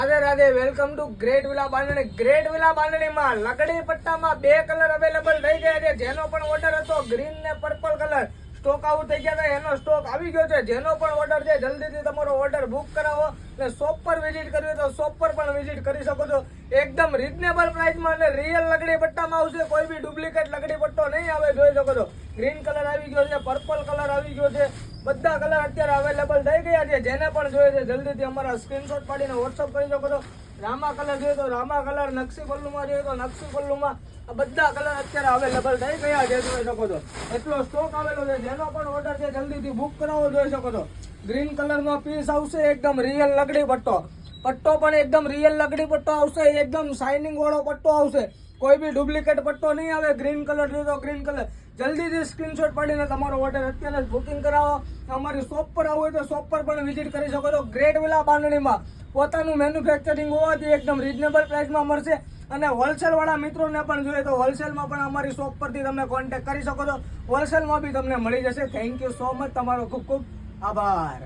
Radhe Radhe, welcome to great villa Bandhani. Great villa બાંધણીમાં લકડી પટ્ટામાં 2 કલર અવેલેબલ થઈ ગયા છે. જેનો પણ ઓર્ડર હતો ગ્રીન ને પર્પલ કલર સ્ટોક આઉટ થઈ ગયા હતા, એનો સ્ટોક આવી ગયો છે. જેનો પણ ઓર્ડર છે જલ્દીથી તમારો ઓર્ડર બુક કરાવો અને શોપ પર વિઝિટ કરવી તો શોપ પર પણ વિઝિટ કરી શકો છો. એકદમ રીઝનેબલ પ્રાઇસમાં અને રિયલ લકડી પટ્ટામાં આવશે. કોઈ બી ડુપ્લિકેટ લકડી પટ્ટો નહીં આવે, જોઈ શકો છો. ગ્રીન કલર આવી ગયો છે, પર્પલ કલર આવી ગયો છે, બધા કલર અત્યારે અવેલેબલ થઈ ગયા છે. જેને પણ જોઈએ છે જલ્દીથી અમારા સ્ક્રીનશોટ પાડીને વોટ્સઅપ કરી શકો છો. રામા કલર જોઈએ તો રામા કલર, નકશી પલ્લુમાં જોઈએ તો નકશી પલ્લુમાં, આ બધા કલર અત્યારે અવેલેબલ થઈ ગયા છે, જોઈ શકો છો. એટલો સ્ટોક આવેલો છે. જેનો પણ ઓર્ડર છે જલ્દીથી બુક કરાવો, જોઈ શકો છો. ગ્રીન કલરનો પીસ આવશે, એકદમ રિયલ લકડી પટ્ટો. પટ્ટો પણ એકદમ રિયલ લકડી પટ્ટો આવશે, એકદમ શાઇનિંગ વાળો પટ્ટો આવશે. કોઈ બી ડુપ્લિકેટ પટ્ટો નહીં આવે. ગ્રીન કલર જોઈએ તો ગ્રીન કલર. જલ્દીથી સ્ક્રીનશોટ પાડીને તમારો ઓર્ડર અત્યારે જ બુકિંગ કરાવો. અમારી શોપ પર આવવું હોય તો શોપ પર પણ વિઝિટ કરી શકો છો. ગ્રેટ વિલા બાંધણીમાં પોતાનું મેન્યુફેક્ચરિંગ હોવાથી એકદમ રીઝનેબલ પ્રાઇસમાં મળશે. અને હોલસેલ વાળા મિત્રોને પણ જોઈએ તો હોલસેલમાં પણ અમારી શોપ પરથી તમે કોન્ટેક્ટ કરી શકો છો. હોલસેલમાં બી તમને મળી જશે. Thank you so much. તમારો ખૂબ ખૂબ આભાર.